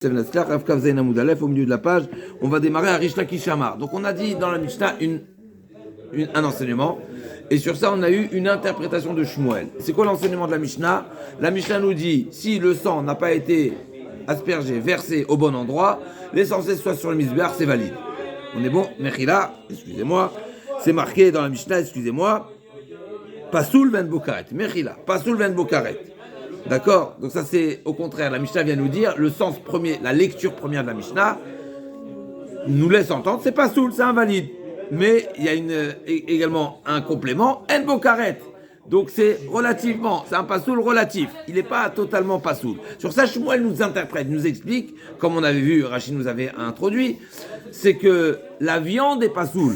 Au milieu de la page, on va démarrer à Rish Lakish Amar. Donc on a dit dans la Mishnah un enseignement, et sur ça on a eu une interprétation de Shmuel. C'est quoi l'enseignement de la Mishnah? La Mishnah nous dit, si le sang n'a pas été aspergé, versé au bon endroit, l'essentiel soit sur le misbéar, c'est valide. On est bon? Mechila, excusez-moi, c'est marqué dans la Mishnah, excusez-moi, Pasoul ben Bokaret. Mechila, Pasoul ben Bokaret. D'accord? Donc ça c'est au contraire, la Mishnah vient nous dire, le sens premier, la lecture première de la Mishnah nous laisse entendre, c'est pas soul, c'est invalide. Mais il y a également un complément, en bokaret. Donc c'est relativement, c'est un pasoul relatif. Il n'est pas totalement pasoul. Sur ça, Shmuel nous interprète, nous explique, comme on avait vu, Rachid nous avait introduit, c'est que la viande est pasoul.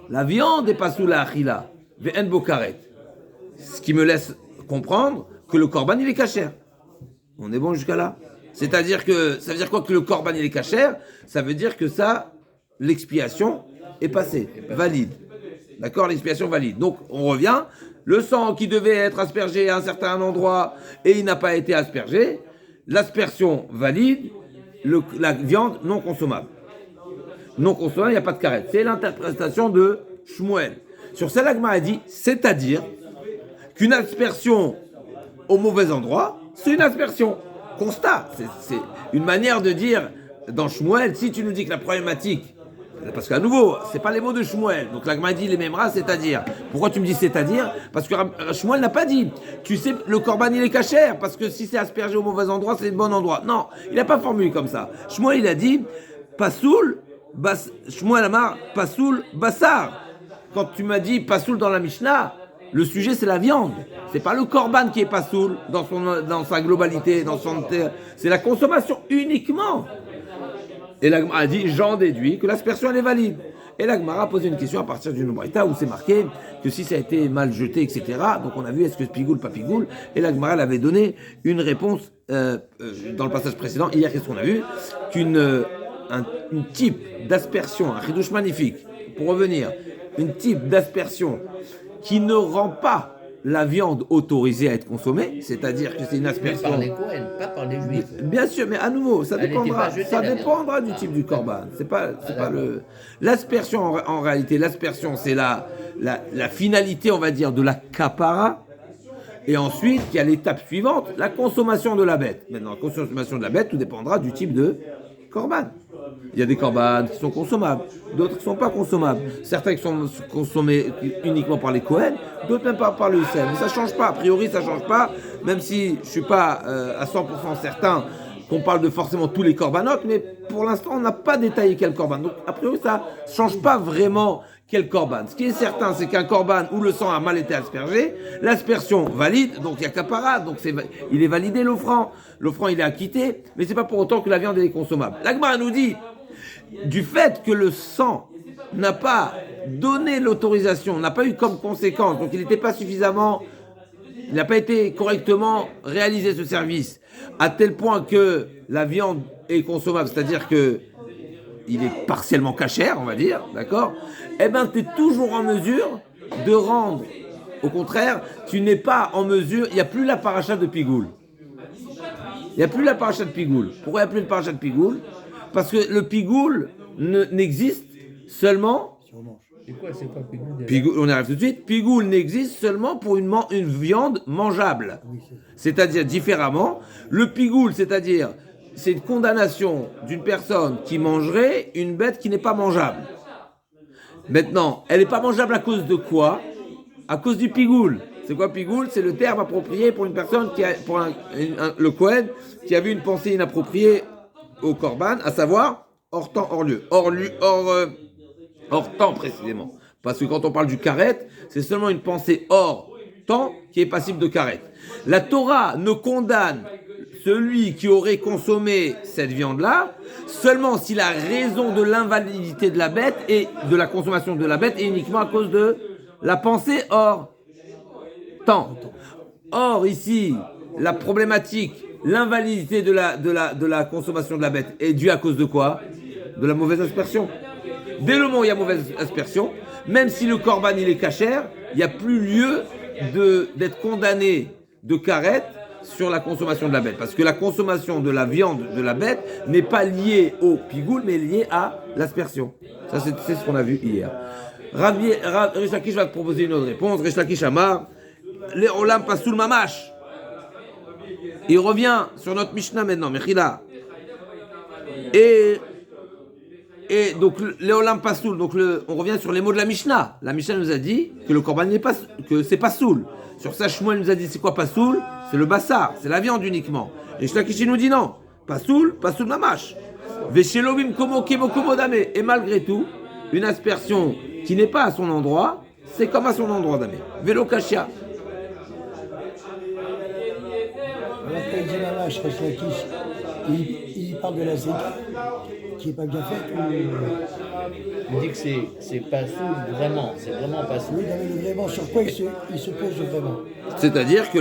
La viande est pasoul à achila, en bokaret. Ce qui me laisse comprendre que le korban il est cachère. On est bon jusqu'à là? C'est-à-dire que, ça veut dire quoi que le korban il est cachère? Ça veut dire que ça, l'expiation est passée, valide. D'accord? L'expiation valide. Donc, on revient, le sang qui devait être aspergé à un certain endroit et il n'a pas été aspergé, l'aspersion valide, la viande non consommable. Non consommable, il n'y a pas de carette. C'est l'interprétation de Shmuel. Sur celle l'Agma a dit, c'est-à-dire qu'une aspersion au mauvais endroit, c'est une aspersion. Constat. C'est une manière de dire, dans Shmuel, si tu nous dis que la problématique, parce qu'à nouveau, c'est pas les mots de Shmuel, donc l'Agma dit les mêmes races, c'est-à-dire. Pourquoi tu me dis c'est-à-dire? Parce que Shmuel n'a pas dit, tu sais, le korban il est cachère, parce que si c'est aspergé au mauvais endroit, c'est le bon endroit. Non, il n'a pas formulé comme ça. Shmuel il a dit, Pasoul, Shmuel Amar, Pasoul, Bassar. Quand tu m'as dit Pasoul dans la Mishnah, le sujet c'est la viande. C'est pas le korban qui est pasoul dans sa globalité, c'est la consommation uniquement. Et l'Agmara a dit, j'en déduis que l'aspersion elle est valide. Et l'Agmara a posé une question à partir du Braïta où c'est marqué que si ça a été mal jeté, etc. Donc on a vu est-ce que pigoule, pas pigoule. Et l'Agmara avait donné une réponse dans le passage précédent. Hier, qu'est-ce qu'on a vu? Qu'une type d'aspersion, un chidouche magnifique, pour revenir, une type d'aspersion qui ne rend pas la viande autorisée à être consommée, c'est-à-dire que c'est une aspersion. Mais par les Kohen, pas par les Juifs. Bien sûr, mais à nouveau, ça dépendra du type du korban. C'est pas le. L'aspersion en réalité, l'aspersion c'est la finalité, on va dire, de la kapara. Et ensuite, il y a l'étape suivante, la consommation de la bête. Maintenant, la consommation de la bête, tout dépendra du type de korban. Il y a des korbanes qui sont consommables, d'autres qui ne sont pas consommables. Certains qui sont consommés uniquement par les Kohen, d'autres même pas par le Hussein. Mais ça ne change pas, a priori ça ne change pas, même si je ne suis pas à 100% certain qu'on parle de forcément tous les corbanotes, mais pour l'instant on n'a pas détaillé quel korban. Donc a priori ça ne change pas vraiment quel korban. Ce qui est certain, c'est qu'un korban où le sang a mal été aspergé, l'aspersion valide, donc il y a kapara, donc il est validé l'offrand. L'offrand il est acquitté, mais c'est pas pour autant que la viande est consommable. L'Agmara nous dit, du fait que le sang n'a pas donné l'autorisation, n'a pas eu comme conséquence, donc il n'était pas suffisamment, il n'a pas été correctement réalisé ce service, à tel point que la viande est consommable, c'est-à-dire que il est partiellement cachère, on va dire, d'accord? Eh bien, tu es toujours en mesure de rendre. Au contraire, tu n'es pas en mesure, il n'y a plus la paracha de Pigoul. Il n'y a plus la paracha de Pigoul. Pourquoi il n'y a plus la paracha de Pigoul? Parce que le Pigoul n'existe seulement. C'est quoi Pigoul? Pigoul, on arrive tout de suite. Pigoul n'existe seulement pour une viande mangeable. C'est-à-dire différemment. Le Pigoul, c'est-à-dire, c'est une condamnation d'une personne qui mangerait une bête qui n'est pas mangeable. Maintenant, elle n'est pas mangeable à cause de quoi? À cause du Pigoul. C'est quoi Pigoul? C'est le terme approprié pour une personne le Kohen qui avait une pensée inappropriée au korban, à savoir hors temps, hors lieu. Hors temps précisément. Parce que quand on parle du karet, c'est seulement une pensée hors temps qui est passible de karet. La Torah ne condamne celui qui aurait consommé cette viande-là seulement si la raison de l'invalidité de la bête et de la consommation de la bête est uniquement à cause de la pensée hors temps. Or ici, la problématique, l'invalidité de la consommation de la bête est due à cause de quoi? De la mauvaise aspersion. Dès le moment où il y a mauvaise aspersion, même si le korban il est cachère, il n'y a plus lieu d'être condamné de karet sur la consommation de la bête. Parce que la consommation de la viande de la bête n'est pas liée au pigoul, mais liée à l'aspersion. Ça, c'est ce qu'on a vu hier. Rish Lakish va te proposer une autre réponse. Rish Lakish Amar, les olam pasoul mamash. Il revient sur notre Mishnah maintenant, Mechila. Et donc, Léolam Pasoul, donc on revient sur les mots de la Mishnah. La Mishnah nous a dit que le korban n'est pas, que c'est Pasoul. Sur ça, Shmuel nous a dit c'est quoi Pasoul? C'est le bassar, c'est la viande uniquement. Et Shlakishi nous dit non, Pasoul mamash. Veshelobim komo kemo komo dame. Et malgré tout, une aspersion qui n'est pas à son endroit, c'est comme à son endroit dame. Velo kashia. Alors quand il dit mamash, Resh Lakish, il parle de la zika qui n'est pas bien faite ou... Il dit que c'est pas soul vraiment, c'est vraiment pas soul. Oui, non, mais vraiment, sur quoi il se pose vraiment? C'est-à-dire que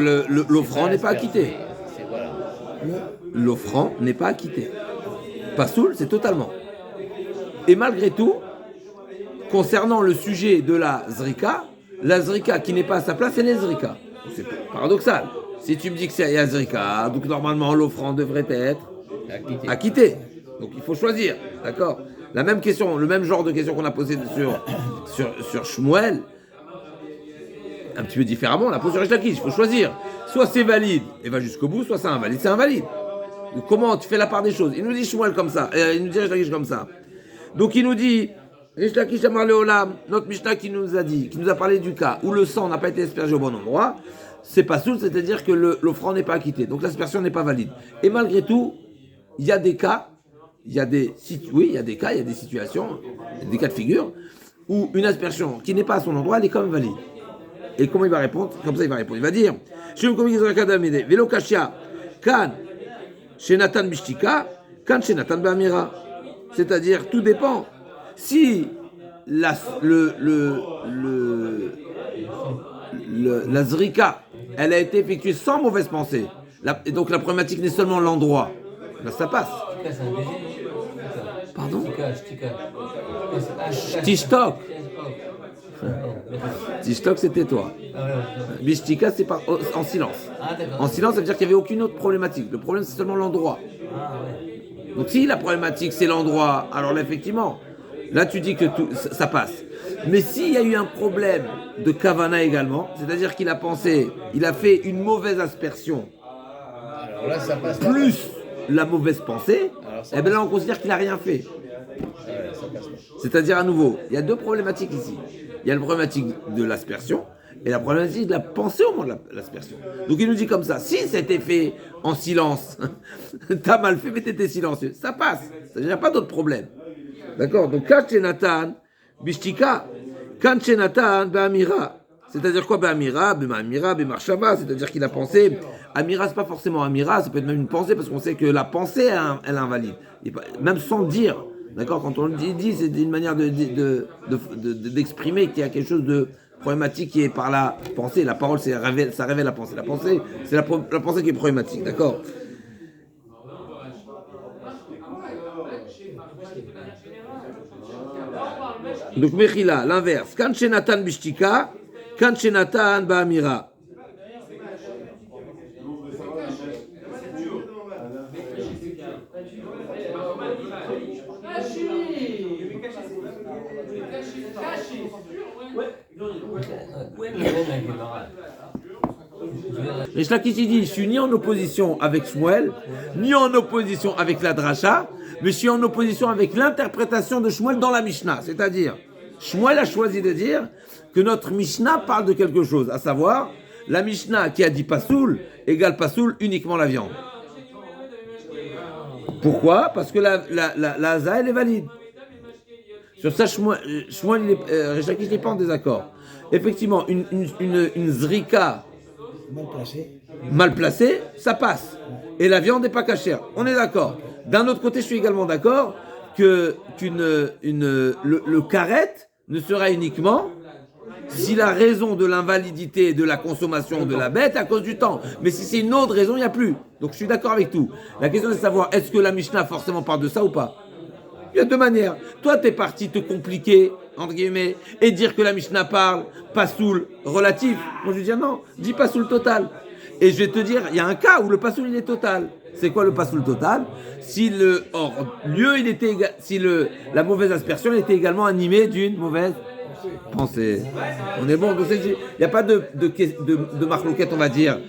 l'offrand n'est pas acquitté. C'est voilà. L'offrand n'est pas acquitté. Pasoul, c'est totalement. Et malgré tout, concernant le sujet de la zrika qui n'est pas à sa place, c'est les zrika. C'est paradoxal. Si tu me dis que c'est la zrika, donc normalement l'offrand devrait être acquitté. Donc il faut choisir, d'accord? La même question, le même genre de question qu'on a posé sur Shmuel, un petit peu différemment, on l'a posé sur Rish Lakish. Il faut choisir. Soit c'est valide et va jusqu'au bout, soit c'est invalide, c'est invalide. Donc comment tu fais la part des choses? Il nous dit Shmuel comme ça, il nous dit Rish Lakish comme ça. Donc il nous dit, Rish Lakish Amar Leolam, notre Mishnah qui nous a parlé du cas où le sang n'a pas été aspergé au bon endroit, c'est pas soul, c'est-à-dire que l'offrand n'est pas acquitté. Donc l'aspersion n'est pas valide. Et malgré tout, il y a des cas, il y a des situations, des cas de figure où une aspersion qui n'est pas à son endroit, elle est quand même valide. Et comment il va répondre? Comme ça, il va répondre. Il va dire, Velo kashia, kan shenatan bishtika, kan shenatan ba'amira. C'est-à-dire, tout dépend. Si la zrika, elle a été effectuée sans mauvaise pensée, et donc la problématique n'est seulement l'endroit, là ça passe. Pardon? Tishtok. Tishtok, c'était toi. Bishtika, c'est en silence. En silence, ça veut dire qu'il n'y avait aucune autre problématique. Le problème, c'est seulement l'endroit. Donc si la problématique, c'est l'endroit, alors là, effectivement, là, tu dis que ça passe. Mais s'il y a eu un problème de kavana également, c'est-à-dire qu'il a pensé, il a fait une mauvaise aspersion, Alors là, ça passe plus la mauvaise pensée, et bien là, on considère qu'il n'a rien fait. ça passe pas. C'est-à-dire, à nouveau, il y a deux problématiques ici. Il y a la problématique de l'aspersion et la problématique de la pensée au moment de l'aspersion. Donc il nous dit comme ça, si c'était fait en silence, t'as mal fait mais t'étais silencieux, ça passe. Il n'y a pas d'autre problème. D'accord? Donc, Kachenatan, Bishtika, Kachenatan, Be'amira. C'est-à-dire quoi Be'amira, Be'amira, Be'marshava, c'est-à-dire qu'il a pensé. Amira, c'est pas forcément Amira, ça peut être même une pensée, parce qu'on sait que la pensée, elle invalide. Même sans dire. D'accord? Quand on le dit, c'est une manière d'exprimer qu'il y a quelque chose de problématique qui est par la pensée. La parole, ça révèle la pensée. La pensée, c'est la pensée qui est problématique. D'accord? Donc, Mechila, l'inverse. Kan shenatan bishtika, kan shenatan ba'amira. Et Shlakish dit, je suis ni en opposition avec Shmuel, ni en opposition avec la dracha, mais je suis en opposition avec l'interprétation de Shmuel dans la Mishnah. C'est-à-dire, Shmuel a choisi de dire que notre Mishnah parle de quelque chose, à savoir, la Mishnah qui a dit Pasoul égale Pasoul uniquement la viande. Pourquoi? Parce que la Haza, elle est valide. Sur ça, Shmuel Shlakish n'est pas en désaccord. Effectivement, une zrika mal placée, ça passe. Et la viande n'est pas cachère. On est d'accord. D'un autre côté, je suis également d'accord que le karet ne sera uniquement si la raison de l'invalidité de la consommation de la bête est à cause du temps. Mais si c'est une autre raison, il n'y a plus. Donc je suis d'accord avec tout. La question est de savoir, est-ce que la Mishnah forcément parle de ça ou pas? Il y a deux manières. Toi, t'es parti te compliquer, entre guillemets, et dire que la Mishnah parle Pasoul relatif. Moi, je veux dire non, dis Pasoul total. Et je vais te dire, il y a un cas où le pasoul il est total. C'est quoi le pasoul total? Si le hors-lieu, si la mauvaise aspersion était également animée d'une mauvaise pensée. On est bon, donc il n'y a pas de marloquette, on va dire,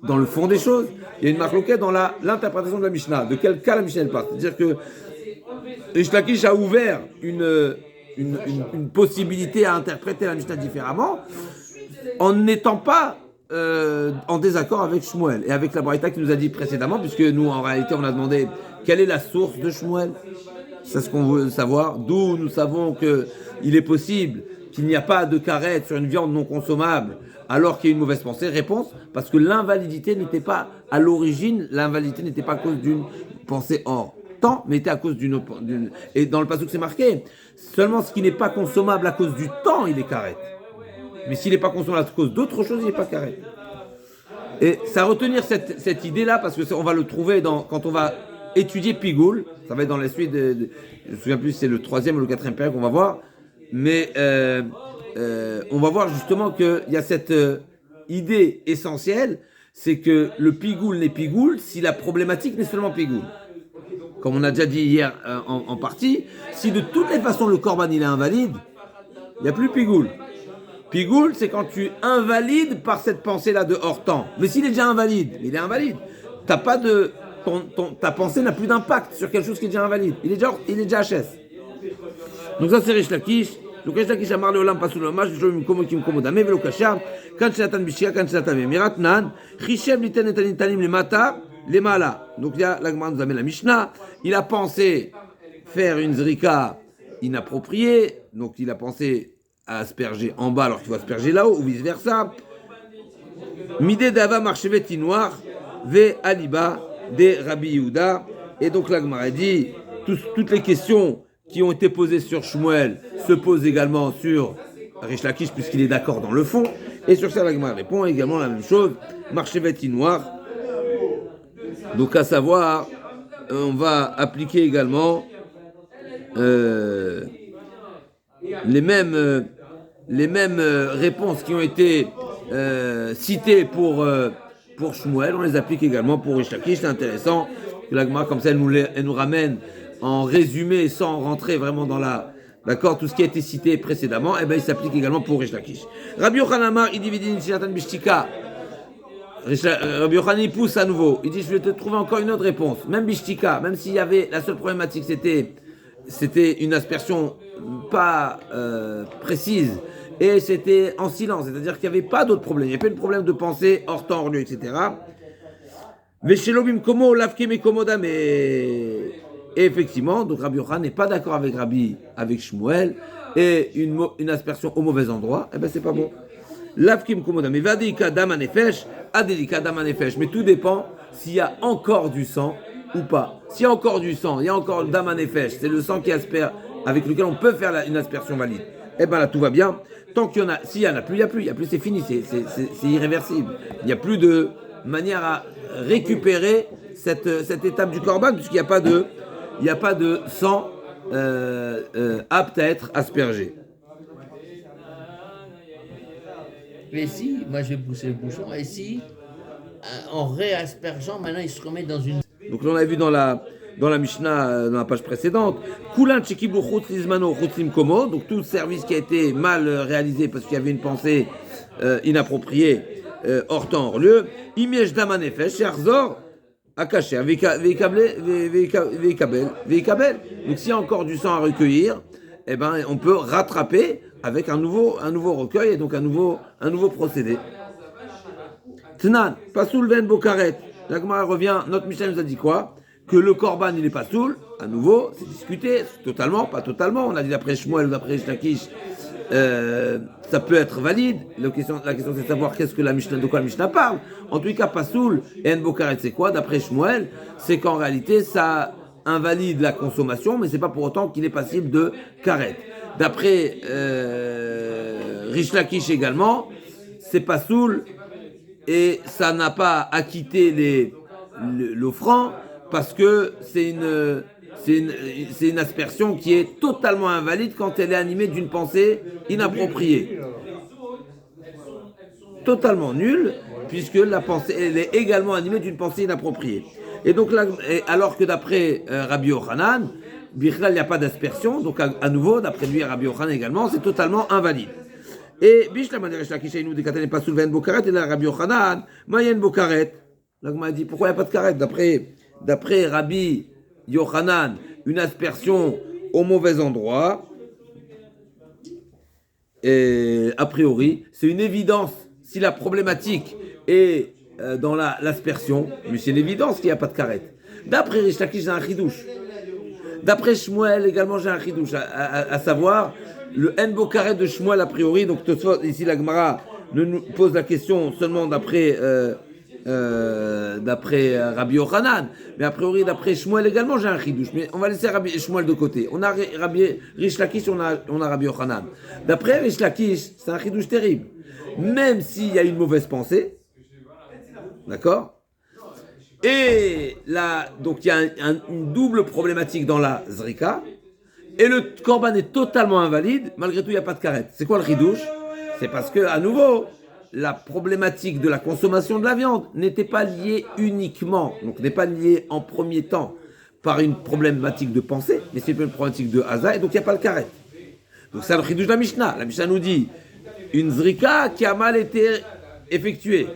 dans le fond des choses. Il y a une marloquette dans l'interprétation de la Mishnah. De quel cas la Mishnah elle parle? C'est-à-dire que Rish Lakish a ouvert une possibilité à interpréter la Mishnah différemment en n'étant pas en désaccord avec Shmuel et avec la Braïta qui nous a dit précédemment, puisque nous en réalité on a demandé quelle est la source de Shmuel. C'est ce qu'on veut savoir. D'où nous savons qu'il est possible qu'il n'y a pas de carette sur une viande non consommable alors qu'il y a une mauvaise pensée. Réponse, parce que l'invalidité n'était pas à l'origine, l'invalidité n'était pas à cause d'une pensée hors temps, mais était à cause d'une. Et dans le passouk c'est marqué, seulement ce qui n'est pas consommable à cause du temps, il est carette. Mais s'il n'est pas consommable à cause d'autre chose, il n'est pas carré. Et ça retenir cette idée-là, parce que on va le trouver quand on va étudier Pigoul, ça va être dans la suite, je ne me souviens plus si c'est le 3e ou le 4e période qu'on va voir, mais on va voir justement qu'il y a cette idée essentielle, c'est que le Pigoul n'est Pigoul si la problématique n'est seulement Pigoul. Comme on a déjà dit hier en partie, si de toutes les façons le Korban il est invalide, il n'y a plus Pigoul. Pigoul, c'est quand tu invalides par cette pensée-là de hors temps. Mais s'il est déjà invalide, il est invalide. Ta pensée n'a plus d'impact sur quelque chose qui est déjà invalide. Il est déjà HS. Donc ça c'est Rish Lakish. Donc Rish Lakish a marlé olam pasul omash, je me komo kim komo dame velo kasham. Quand shenatan bishia, quand shenatan mirat nan, richem liten etanitanim le mata, les mala. Donc il y a la Gemara nous amène la Mishnah. Il a pensé faire une zrika inappropriée. Donc il a pensé à asperger en bas alors qu'il faut asperger là-haut, ou vice-versa. Midé d'ava marchevet noir, ve aliba de Rabbi Yehuda. Et donc la Gemara dit, toutes les questions qui ont été posées sur Shmuel se posent également sur Rish Lakish, puisqu'il est d'accord dans le fond. Et sur ça, la Gemara répond également la même chose, marchevet noir. Donc à savoir, on va appliquer également les mêmes réponses qui ont été citées pour Shmuel, on les applique également pour Rish Lakish. C'est intéressant que la Gemara, comme ça, elle nous ramène en résumé, sans rentrer vraiment dans tout ce qui a été cité précédemment, et ben il s'applique également pour Rish Lakish. Rabbi Yochanan Amar, il divise une Shinatan Bishtika. Rabbi Yochanan, il pousse à nouveau. Il dit, je vais te trouver encore une autre réponse. Même Bishtika, même s'il y avait, la seule problématique, c'était une aspersion pas précise, et c'était en silence, c'est-à-dire qu'il n'y avait pas d'autre problème, il n'y avait pas de problème de pensée, hors temps, hors lieu, etc. Et effectivement, donc Rabbi Yochanan n'est pas d'accord avec Shmuel, et une aspersion au mauvais endroit, eh ben c'est pas bon. Lavkim komodam, mais vadika dam anefesh, adelika dam anefesh, mais tout dépend s'il y a encore du sang ou pas. S'il y a encore du sang, il y a encore le dam anefesh, c'est le sang qui asperge, avec lequel on peut faire une aspersion valide. Eh bien là, tout va bien. Tant qu'il y en a, s'il y en a plus, il n'y a plus, c'est fini, c'est irréversible. Il n'y a plus de manière à récupérer cette étape du korban, puisqu'il n'y a pas de sang apte à être aspergé. Et si, moi je vais pousser le bouchon, et si, en réaspergeant, maintenant il se remet dans une... Donc là, on a vu dans la Mishnah, dans la page précédente, Kulan Chekiblu Chutz Lizmano Chutz Limkomo, donc tout service qui a été mal réalisé parce qu'il y avait une pensée inappropriée, hors temps, hors lieu, Imiesh Dama Nefesh, Yarzor, Akacher, Veikabel. Donc s'il y a encore du sang à recueillir, eh ben, on peut rattraper avec un nouveau recueil et donc un nouveau procédé. Tnan, Pasoul Ven Bokaret. La Gemara revient, notre Mishnah nous a dit quoi? Que le Korban il est pas soul, à nouveau, c'est discuté, totalement, pas totalement. On a dit d'après Shmuel ou d'après Rish Lakish, ça peut être valide. La question c'est de savoir de quoi la Mishnah parle. En tout cas, pas soul et En Bokaret, c'est quoi? D'après Shmuel, c'est qu'en réalité, ça invalide la consommation, mais c'est pas pour autant qu'il est passible de karet. D'après Rish Lakish également, c'est pas soul et ça n'a pas acquitté l'offrand parce que c'est une aspersion qui est totalement invalide quand elle est animée d'une pensée inappropriée. Totalement nulle puisque la pensée, elle est également animée d'une pensée inappropriée. Et donc là, alors que d'après Rabbi Yochanan, Bichlal, il n'y a pas d'aspersion, donc à nouveau, d'après lui et Rabbi Yochanan également, c'est totalement invalide. Et Bishlam Resh Lakish nous décatane pas sous le Ven Bokaret, et là Rabbi Yochanan, Mayen Bokaret. Là, on m'a dit, pourquoi il n'y a pas de karet? D'après Rabbi Yochanan, une aspersion au mauvais endroit, et a priori, c'est une évidence si la problématique est dans l'aspersion, mais c'est une évidence qu'il n'y a pas de karet. D'après Resh Lakish, j'ai un chidouche. D'après Shmuel, également, j'ai un chidouche, à savoir le Enbo Karet de Shmuel, a priori. Donc, ici, la Gemara nous pose la question seulement d'après Rabbi Yochanan. Mais a priori, d'après Shmuel également, j'ai un chidouche. Mais on va laisser Rabbi Shmuel de côté. On a Rabbi Rish Lakish, on a Rabbi Yochanan. D'après Rish Lakish, c'est un chidouche terrible. Même s'il y a une mauvaise pensée, d'accord? Et là, donc il y a une double problématique dans la Zrika, et le Korban est totalement invalide, malgré tout il n'y a pas de karet. C'est quoi le chidouche? C'est parce que, à nouveau, la problématique de la consommation de la viande n'était pas liée uniquement, donc n'est pas liée en premier temps par une problématique de pensée, mais c'est une problématique de Haza, et donc il n'y a pas le karet. Donc c'est le chidouche de la Mishnah. La Mishnah nous dit, une Zrika qui a mal été effectuée,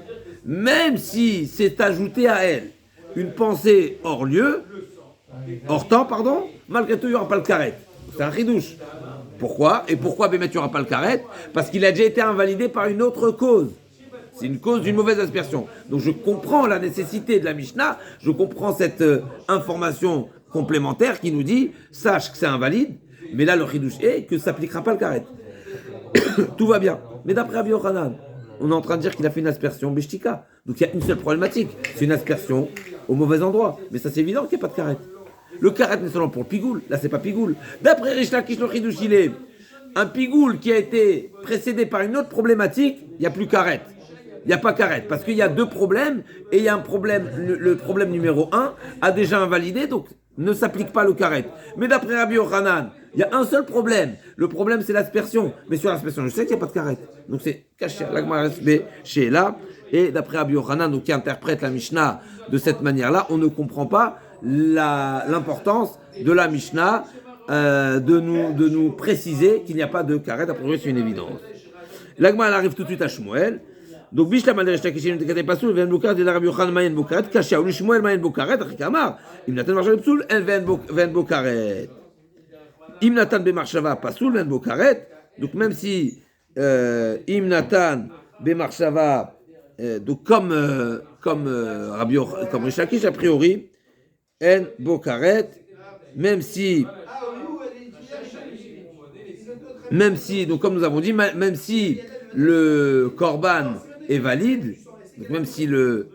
même si c'est ajouté à elle une pensée hors lieu, hors temps, pardon, malgré tout, il n'y aura pas le karet. C'est un chidouche. Pourquoi? Et pourquoi Bémet, il n'y aura pas le karet? Parce qu'il a déjà été invalidé par une autre cause. C'est une cause d'une mauvaise aspersion. Donc je comprends la nécessité de la Mishnah, je comprends cette information complémentaire qui nous dit, sache que c'est invalide, mais là le chidouche est que ça n'appliquera pas le karet. Tout va bien. Mais d'après Rabbi Yochanan, on est en train de dire qu'il a fait une aspersion bishtika. Donc il y a une seule problématique, c'est une aspersion au mauvais endroit. Mais ça c'est évident qu'il n'y a pas de karet. Le karet n'est seulement pour le pigoul, là c'est pas pigoul. D'après Rish Lakish, le chidouche, il est un pigoul qui a été précédé par une autre problématique, il n'y a plus karet. Il n'y a pas karet, parce qu'il y a deux problèmes, et il y a un problème, le problème numéro 1 a déjà invalidé, donc ne s'applique pas le karet. Mais d'après Rabbi Yochanan, il y a un seul problème. Le problème, c'est l'aspersion. Mais sur l'aspersion, je sais qu'il n'y a pas de karet. Donc c'est caché. L'agma chez là. Et d'après Rabbi Yochanan, donc, qui interprète la Mishnah de cette manière-là, on ne comprend pas l'importance de la Mishnah de nous préciser qu'il n'y a pas de karet. A priori, c'est une évidence. L'agma, elle arrive tout de suite à Shmuel. Donc, Bishlam Aderesh Takishin ne t'inquiète pas sous, Ven Bokaret, et la Rabbi Yochanan Mayen Bokaret, Kacha, ou Shmuel Mayen Bokaret, Achikamar, Im Natan Marshal Psoul, Ven Bokaret. Im Natan Bemarshava Pasoul, Ven Bokaret. Donc, même si Im Natan Bemarshava, donc comme Rabbi Yochanan, comme Rish Lakish, a priori, En Bokaret, même si, donc comme nous avons dit, même si le Korban est valide, donc même si le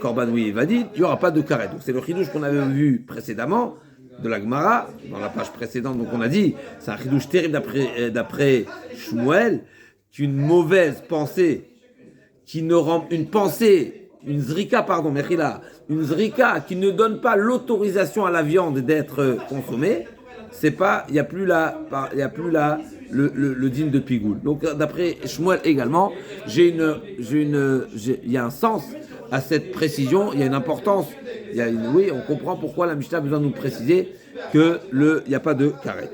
Korban oui est valide, il n'y aura pas de karet. Donc c'est le chidouche qu'on avait vu précédemment de la Gemara, dans la page précédente, donc on a dit, c'est un chidouche terrible d'après Shmuel, qu'une mauvaise pensée, une zrika, pardon, Mechila, une zrika qui ne donne pas l'autorisation à la viande d'être consommée, c'est pas, il n'y a plus le digne de pigoul. Donc d'après Shmuel également, il y a un sens à cette précision, il y a une importance, oui, on comprend pourquoi la Mishnah a besoin de nous préciser que il n'y a pas de karet.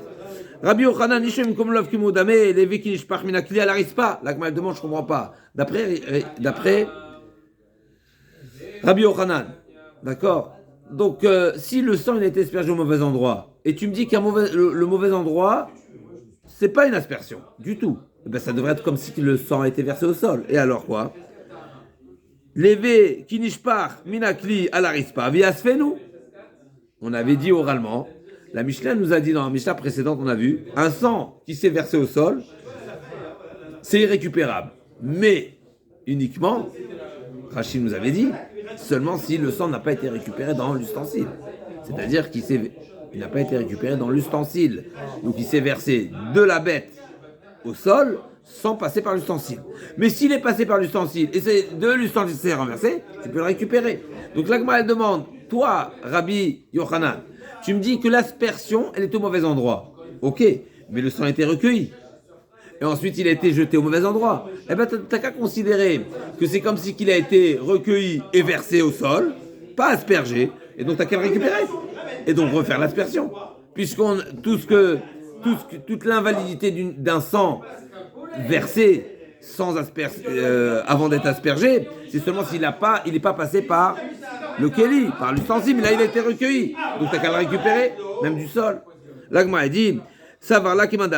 Rabbi Yochanan, Nishem Komlov Kimodame, Levi Kinishpach Minakli à l'Arispa. La Gemara demande, je ne comprends pas. D'après Rabbi Yochanan, d'accord. Donc, si le sang il a été aspergé au mauvais endroit, et tu me dis le mauvais endroit, c'est pas une aspersion du tout. Eh ben, ça devrait être comme si le sang a été versé au sol. Et alors quoi? Levé kinishpar minakli alarispa viasfenu. On avait dit oralement. La Mishnah nous a dit dans la Mishnah précédente, on a vu un sang qui s'est versé au sol, c'est irrécupérable. Mais uniquement, Rachid nous avait dit, seulement si le sang n'a pas été récupéré dans l'ustensile. C'est-à-dire qu'il n'a pas été récupéré dans l'ustensile. Donc il s'est versé de la bête au sol sans passer par l'ustensile. Mais s'il est passé par l'ustensile et c'est de l'ustensile s'est renversé, tu peux le récupérer. Donc l'Agma elle demande, toi, Rabbi Yochanan, tu me dis que l'aspersion, elle est au mauvais endroit. Ok, mais le sang a été recueilli. et ensuite il a été jeté au mauvais endroit, eh ben t'as qu'à considérer que c'est comme si qu'il a été recueilli et versé au sol, pas aspergé, et donc t'as qu'à le récupérer, et donc refaire l'aspersion. Puisqu'on toute l'invalidité d'un sang versé avant d'être aspergé, c'est seulement s'il n'est pas passé par le kéli, par l'ustensile, mais là il a été recueilli. Donc t'as qu'à le récupérer, même du sol. L'agma a dit, savoir là qui m'a dit,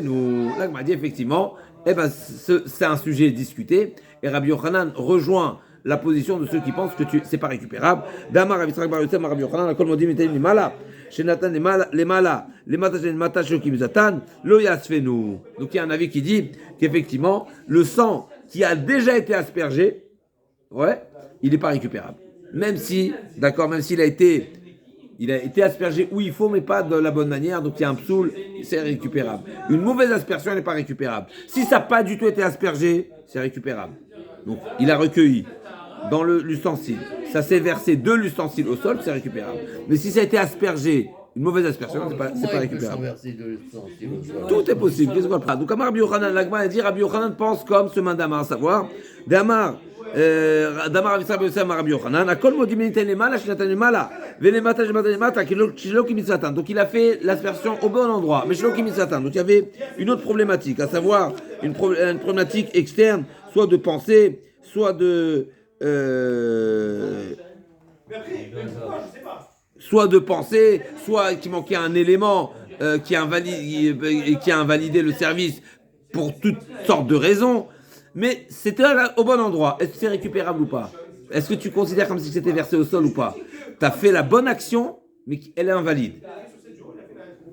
nous. L'agma a dit effectivement, eh ben, c'est un sujet discuté, et Rabbi Yochanan rejoint la position de ceux qui pensent que c'est pas récupérable. Damar Rabbi Yitzhak bar Yotzei, Rabbi Yochanan, akol modim mitem limala, shenatan lemala, lemata shenmata shokim zatan, lo yasfenu. Donc il y a un avis qui dit qu'effectivement, le sang qui a déjà été aspergé, ouais, il n'est pas récupérable. Même s'il a été aspergé où il faut, mais pas de la bonne manière, donc il y a un psoul, c'est récupérable. Une mauvaise aspersion, elle n'est pas récupérable. Si ça n'a pas du tout été aspergé, c'est récupérable. Donc il a recueilli dans l'ustensile, ça s'est versé de l'ustensile au sol, c'est récupérable. Mais si ça a été aspergé, une mauvaise aspersion, c'est pas récupérable. Tout est possible. Qu'est-ce qu'on parle? Donc Rabbi Yochanan, l'Agma a dit, Rabbi Yochanan pense comme ce Damar, à savoir, Damar Avisra B'Yosem Rabbi Yochanan, Akol modim niten lemala, shenatan lemala, velemata shematan lemata, shelo ki mitzvatan. Donc il a fait l'aspersion au bon endroit, mais shelo ki mitzvatan. Donc il y avait une autre problématique, à savoir une problématique externe, soit de pensée, soit soit qu'il manquait un élément qui a invalidé le service pour toutes sortes de raisons. Mais c'était au bon endroit. Est-ce que c'est récupérable ou pas? Est-ce que tu considères comme si c'était versé au sol ou pas? Tu as fait la bonne action, mais elle est invalide.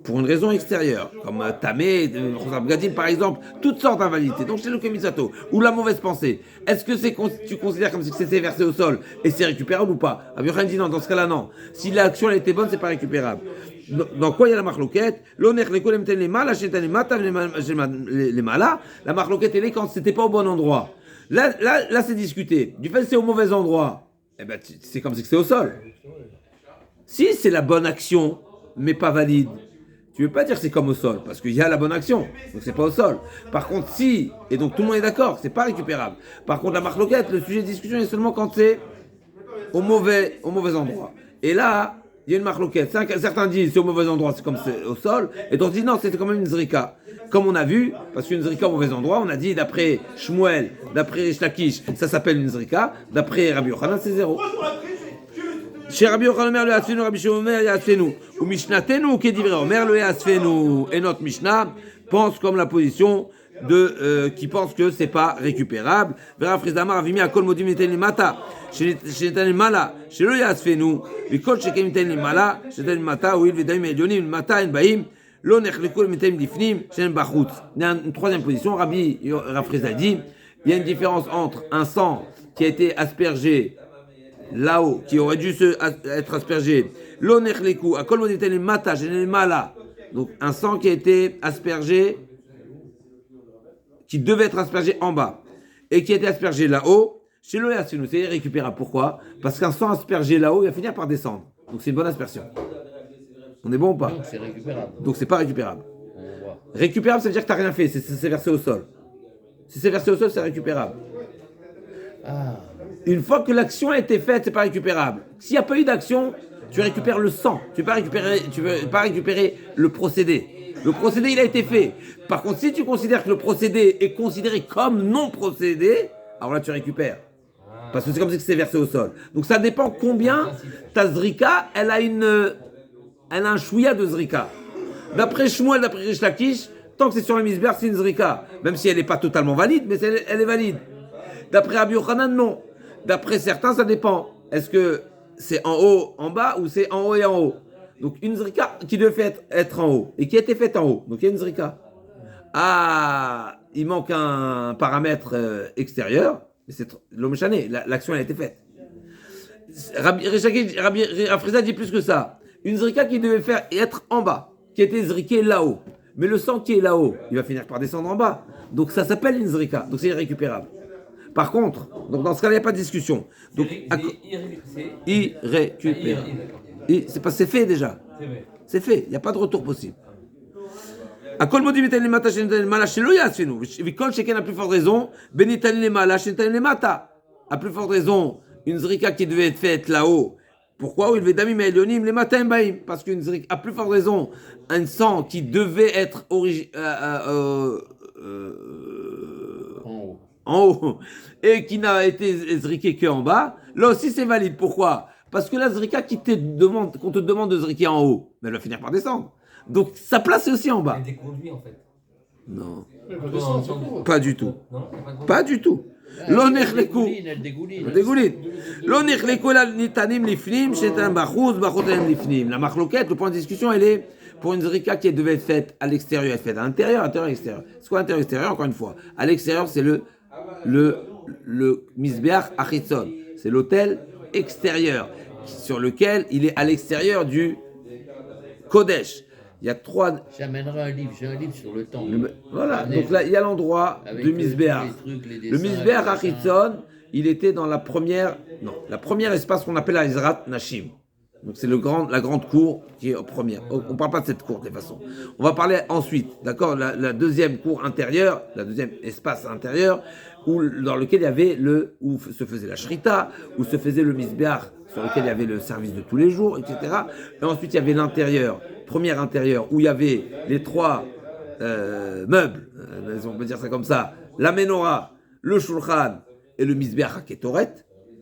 Pour une raison extérieure, comme Tamé, Gadim par exemple, toutes sortes d'invalidités. Donc chez le Kemisato, ou la mauvaise pensée. Est-ce que tu considères comme si c'était versé au sol et c'est récupérable ou pas? Abiyochan dit non, dans ce cas-là non. Si l'action elle était bonne, c'est pas récupérable. Dans quoi il y a la marloquette? La marloquette elle est quand c'était pas au bon endroit. Là c'est discuté. Du fait que c'est au mauvais endroit, eh ben c'est comme si c'est au sol. Si c'est la bonne action, mais pas valide, tu veux pas dire que c'est comme au sol, parce qu'il y a la bonne action, donc c'est pas au sol. Par contre, si, et donc tout le monde est d'accord, c'est pas récupérable. Par contre, la marloquette, le sujet de discussion est seulement quand c'est au mauvais endroit. Et là, il y a une marloquette. Certains disent c'est au mauvais endroit, c'est comme c'est au sol, et d'autres disent non, c'est quand même une zrika. Comme on a vu, parce qu'une zrika au mauvais endroit, on a dit d'après Shmuel, d'après Rish Lakish, ça s'appelle une zrika, d'après Rabbi Yochanan, c'est 0. Chez Rabbi Yochanan, Omer le Yasfenu, Rabbi Shimon Omer Yasfenu, ou Mishnatenu qui dit Omer le Yasfenu, et notre Mishnah pense comme la position qui pense que c'est pas récupérable. Vera Frisdamar avimi akol modim niten mata, chez neten mala, chez le Yasfenu, et kol shekem niten mala, chez neten mata, ou il vedaim elionim mata en baim, lo nechlikul niten difnim, chez bachut. Une troisième position, Rabbi Rafrizda dit, il y a une différence entre un sang qui a été aspergé là-haut, qui aurait dû être aspergé, l'onerleku, à kolmoditele mata, mala, donc un sang qui a été aspergé, qui devait être aspergé en bas, et qui a été aspergé là-haut, chez le Yasfenu, c'est récupérable. Pourquoi? Parce qu'un sang aspergé là-haut, il va finir par descendre. Donc c'est une bonne aspersion. On est bon ou pas? Donc c'est récupérable. Donc c'est pas récupérable. Récupérable, ça veut dire que tu n'as rien fait, c'est versé au sol. Si c'est versé au sol, c'est récupérable. Une fois que l'action a été faite, c'est pas récupérable. S'il n'y a pas eu d'action, tu récupères le sang. Tu veux pas récupérer le procédé. Le procédé, il a été fait. Par contre, si tu considères que le procédé est considéré comme non procédé, alors là, tu récupères. Parce que c'est comme si c'était versé au sol. Donc ça dépend combien ta zrika, elle a un chouïa de zrika. D'après Shmuel, d'après Rish Lakish, tant que c'est sur le misber, c'est une zrika. Même si elle n'est pas totalement valide, mais elle est valide. D'après Rabbi Yochanan, non. D'après certains, ça dépend. Est-ce que c'est en haut, en bas, ou c'est en haut et en haut? Donc une zrika qui devait être en haut, et qui a été faite en haut. Donc il y a une zrika. Ah, il manque un paramètre extérieur, mais c'est l'homme chané, l'action elle a été faite. Rabbi Rafrizda dit plus que ça. Une zrika qui devait être en bas, qui a été zriquée là-haut. Mais le sang qui est là-haut, il va finir par descendre en bas. Donc ça s'appelle une zrika, donc c'est irrécupérable. Par contre, donc dans ce cas-là, il n'y a pas de discussion. Donc, irrécupérable. C'est fait déjà. C'est fait, il n'y a pas de retour possible. הכל מודים ניתן למטה שניתן למעלה שלא יעשינו, וכל שכן à plus forte raison, בניתן למעלה שניתן למטה. À plus forte raison, une zrika qui devait être faite là-haut. Pourquoi? Où il veut damim elionim les matins baim. Parce qu'une zrika, à plus forte raison, un sang qui devait être en haut et qui n'a été zriké qu'en bas, là aussi c'est valide. Pourquoi? Parce que la zrika qu'on te demande de zriker en haut, mais elle va finir par descendre. Donc sa place est aussi en bas. Elle déconduit en fait. Non, Non, pas du tout. non, Pas du tout. לא נחלקו, elle dégouline. לא נחלקו אלא ניתנים לפנים, שניתן בחוץ, בחוץ אין לפנים. La marloquette, le point de discussion, elle est pour une zrika qui devait être faite à l'extérieur, elle est faite à l'intérieur, intérieur, extérieur. C'est quoi intérieur, extérieur? Encore une fois. À l'extérieur, c'est le Misbeach Achitzon. C'est l'autel extérieur, sur lequel il est à l'extérieur du Kodesh. Il y a trois. J'amènerai un livre, j'ai un livre sur le temple. Voilà, donc là, il y a l'endroit de Misbeach. Le Misbeach Achitzon, il était dans la première espace qu'on appelle la Ezrat Nashim. Donc c'est la grande cour qui est première. On ne parle pas de cette cour de toute façon. On va parler ensuite, d'accord, la deuxième cour intérieure, la deuxième espace intérieur, dans lequel il y avait où se faisait la shrita, où se faisait le misbeach, sur lequel il y avait le service de tous les jours, etc. Et ensuite il y avait l'intérieur, premier intérieur, où il y avait les trois meubles, on peut dire ça comme ça, la menorah, le shulchan et le misbeach haketoret.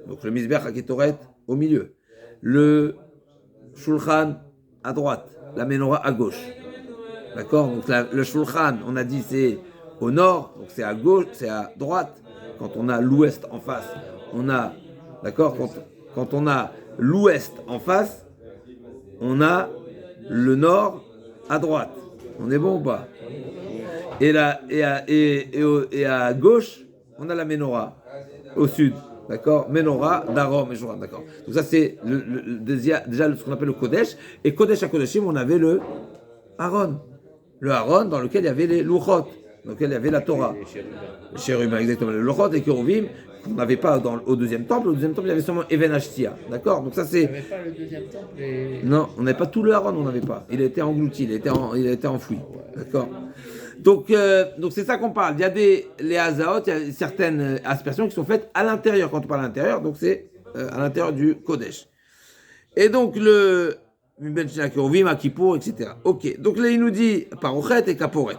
Donc le misbeach haketoret au milieu. Le shulchan à droite, la menorah à gauche. D'accord? Donc le shulchan, on a dit c'est au nord, donc c'est à gauche, c'est à droite. Quand on a l'ouest en face, on a, d'accord? Quand on a l'ouest en face, on a le nord à droite. On est bon ou pas? Et à gauche, on a la menorah au sud. D'accord? Menorah, Darom et Shulchan, d'accord. Donc ça c'est déjà ce qu'on appelle le Kodesh. Et Kodesh à Kodeshim, on avait le Aaron. Le Aaron dans lequel il y avait les Luchot, dans lequel il y avait la Torah. Les chérubins, exactement. Le Luchot et Kéruvim, qu'on n'avait pas au deuxième temple. Au deuxième temple, il y avait seulement Even Hashtia. D'accord? Donc ça c'est... Il n'y avait pas le deuxième temple Non, on n'avait pas tout le Aaron, on n'avait pas. Il a été englouti, il a été enfoui. D'accord? Donc c'est ça qu'on parle. Il y a les Hazaot, il y a certaines aspersions qui sont faites à l'intérieur. Quand on parle à l'intérieur, donc c'est à l'intérieur du Kodesh. Et donc le Ben Shinakerovim, Akipour, etc. Ok. Donc là il nous dit Parochet et Kaporet.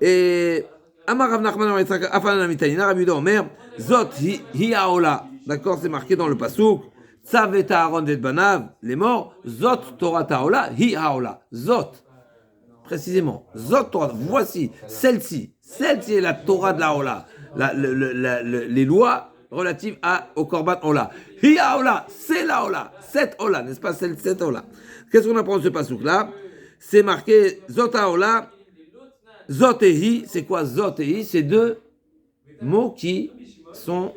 Et Amar Rav Nachman Afan Amitanina, Rabbi Yehuda Omer, Zot hi haola. D'accord, c'est marqué dans le pasuk. Tzav et Aaron et Banav, les morts. Zot Torah haola, hi haola. Zot. Précisément, Zot Torah, voici, celle-ci est la Torah de la Ola, les lois relatives au Korban Ola. Hiya Ola, c'est la Ola, cette Ola, n'est-ce pas, cette Ola. Qu'est-ce qu'on apprend de ce pasouk-là? C'est marqué Zot Ola, Zot et Hi, c'est quoi Zot et Hi? C'est deux mots qui sont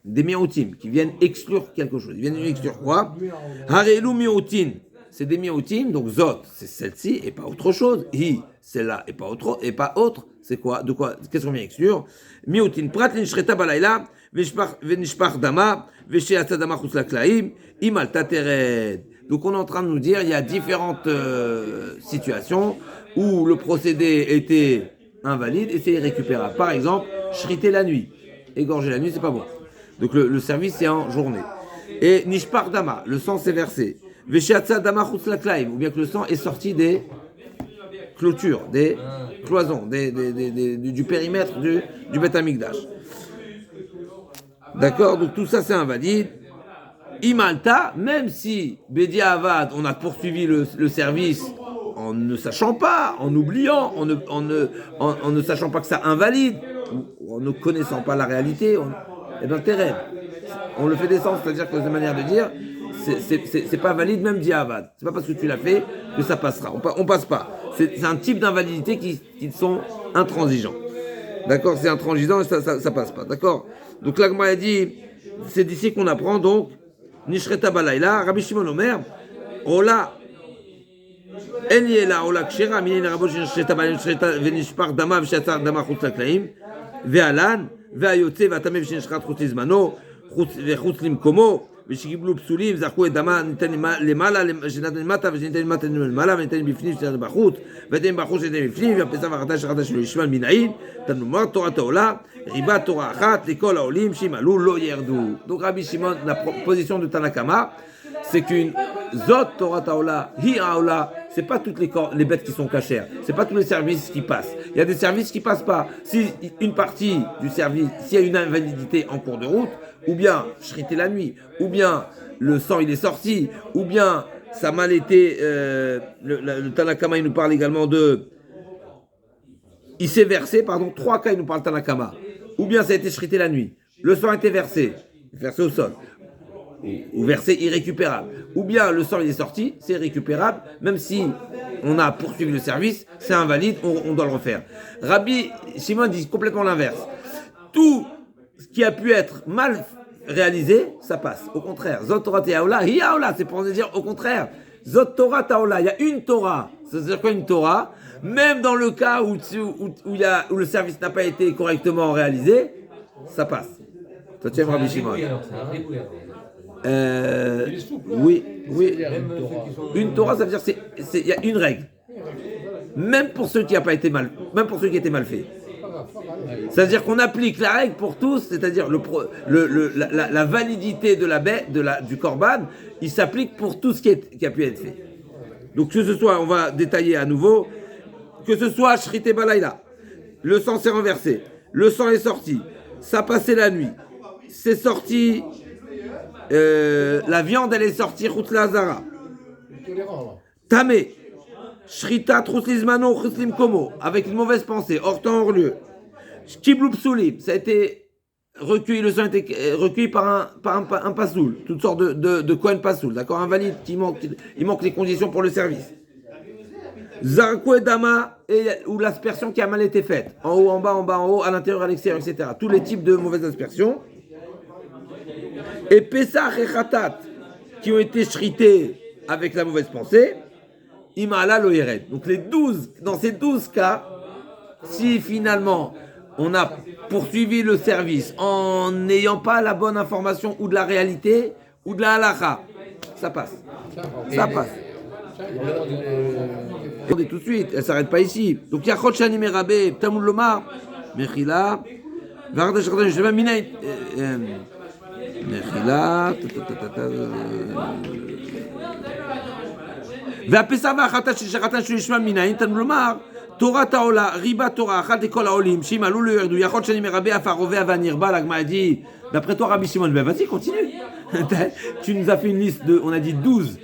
des miautim, qui viennent exclure quelque chose. Ils viennent exclure quoi? Harelu miautin. C'est des miautim, donc Zot, c'est celle-ci et pas autre chose. Hi, c'est là et pas autre. C'est quoi? De quoi? Qu'est-ce qu'on vient exclure? Miautin, prat l'inshreta balayla, venishpach dama, vesheatsa dama chutz laklaim, imal tatered. Donc on est en train de nous dire, il y a différentes situations où le procédé était invalide et c'est irrécupérable. Par exemple, shriter la nuit. Égorger la nuit, c'est pas bon. Donc le service, c'est en journée. Et nishpach dama, le sang s'est versé. Veshatsa dama chutz laklaim, ou bien que le sang est sorti des clôtures, des cloisons, du périmètre du Beth Amikdash. D'accord, donc tout ça c'est invalide. Imalta, même si Bedia Avad, on a poursuivi le service en ne sachant pas, en oubliant, en ne sachant pas que ça invalide, ou en ne connaissant pas la réalité, eh bien terrain. On le fait descendre, c'est-à-dire que c'est une manière de dire. C'est pas valide même diavad. C'est pas parce que tu l'as fait que ça passera. On passe pas. C'est un type d'invalidité qui sont intransigeants. D'accord? C'est intransigeant et ça passe pas. D'accord? Donc l'Agma a dit, c'est d'ici qu'on apprend donc Nishreta Balayla, Rabbi Shimon Omer, Ola, En Yela, Ola Kshera, Minin Rabo Nishreta Balayla, Nishreta Venishpar Dama, Vishatar Dama Chutz Laklaim, Ve'alan, Ve'ayotze, Ve'atame Vishnishrat Chutz Lizmano, Vechutz Limkomo, ושקיבלו פסולים, זרקו את דמה, ניתן למעלה, שנתן למטה, ושניתן למטה למעלה, וניתן בפנים, שניתן בחוץ, וניתן בחוץ, שניתן בפנים, והפסע והחטא שחטא שלו ישמע מנעיל, תנאמר תורת העולה, ריבה תורה אחת, לכל העולים שימלאו לא ירדו. Donc Rabbi Shimon, la position de Tanakama, c'est qu'une zot Torah Taola, hi Aola, c'est pas toutes les bêtes qui sont cachères, c'est pas tous les services qui passent. Il y a des services qui passent pas. Si une partie du service, s'il y a une invalidité en cours de route, ou bien shriter la nuit, ou bien le sang il est sorti, ou bien ça a mal été, le Tanakama il nous parle également de, il s'est versé, pardon, 3 cas il nous parle Tanakama, ou bien ça a été shrité la nuit, le sang a été versé au sol, ou versé irrécupérable, ou bien le sang il est sorti, c'est récupérable, même si on a poursuivi le service, c'est invalide, on doit le refaire. Rabbi Shimon dit complètement l'inverse. Tout ce qui a pu être mal réalisé, ça passe. Au contraire, Zot Torah Taola, hi Aola, c'est pour dire au contraire. Zot Torah Taola, il y a une Torah. Ça veut dire quoi une Torah? Même dans le cas où le service n'a pas été correctement réalisé, ça passe. Toi, tu aimes Rabbi Shimon. Oui. Une Torah, ça veut dire il y a une règle. Même pour ceux qui n'ont pas été mal, même pour ceux qui étaient mal faits. C'est-à-dire qu'on applique la règle pour tous, c'est-à-dire la validité de la baie, du korban, il s'applique pour tout ce qui a pu être fait. Donc que ce soit, on va détailler à nouveau, que ce soit Shrité Balaïla, le sang s'est renversé, le sang est sorti, ça passait la nuit, c'est sorti, la viande elle est sortie, Routla Azara, Tamé, Shrita Trouslizmano, Chuslim Komo, avec une mauvaise pensée, hors temps, hors lieu. Kiblou Psouli, ça a été recueilli, le sang a été recueilli par un pasoul, toutes sortes de Kohen pasoul, d'accord, invalide, il manque les conditions pour le service. Zarko et Dama, ou l'aspersion qui a mal été faite, en haut, en bas, en haut, à l'intérieur, à l'extérieur, etc. Tous les types de mauvaises aspersions. Et Pesach et Khatat, qui ont été shrités avec la mauvaise pensée, Imala Loyeret. Donc dans ces 12 cas, si finalement on a poursuivi le service en n'ayant pas la bonne information ou de la réalité ou de la halakha, ça passe. Ça passe. Regardez tout de suite, elle ne s'arrête pas ici. Donc Yachot Shani Merabé, Tamul Lomar, Mechila, Varda Shradan Shema Minay, Mechila, והפסע והחטא שחטא שהוא ישמע מנין, תנו לומר, תורת העולה, ריבה תורה, אחת לכל העולים, שימלאו לא ירדו, יכול שאני מרבה אף הרובה והנרבה, l'Agma dit, d'après toi Rabbi Shimon, ben vas-y, continue. Tu nous as fait une liste de, on a dit 12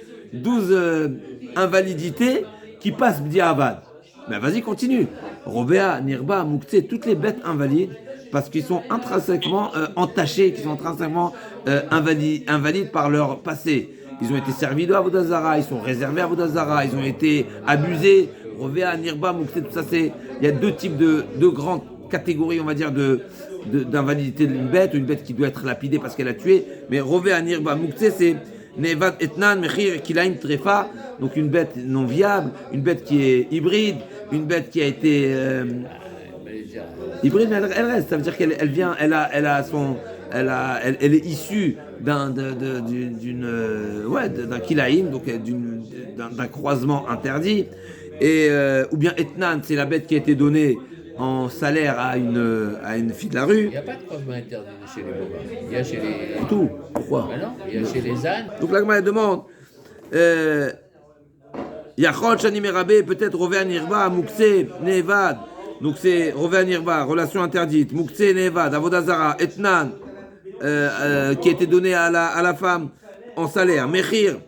invalidités qui passent b'diavad. Ben vas-y, continue. Robéa, Nirba, Mouktsé, toutes les bêtes invalides, parce qu'ils sont intrinsèquement entachés, qu'ils sont intrinsèquement invalides par leur passé. Ils ont été servis de Avodah Zara, ils sont réservés à Avodah Zara, ils ont été abusés, Rovéa, Nirba, Mouktsé, tout ça, il y a deux types de grandes catégories, on va dire, d'invalidité d'une bête, une bête qui doit être lapidée parce qu'elle a tué, mais Rovéa, Nirba, Mouktsé, c'est Nevat Etnan, Mechir, Kilaim, Trefa, donc une bête non viable, une bête qui est hybride, une bête qui a été hybride, mais elle reste, ça veut dire qu'elle vient, elle est issue d'un kilaïm, donc d'un croisement interdit, et ou bien Etnan, c'est la bête qui a été donnée en salaire à une fille de la rue. Il n'y a pas de croisement interdit chez les bovins. Il y a chez les... Tout. Pourquoi? Ben non, il y a chez les ânes. Donc l'Agma demande Yachot Shani Merabé, peut-être Rové Anirba, Mouktsé, Nevad. Donc c'est Rové Anirba, relation interdite, Mouktsé, Nevad, Avodah Zara, Etnan, qui a été donné à la femme en salaire, Mechir,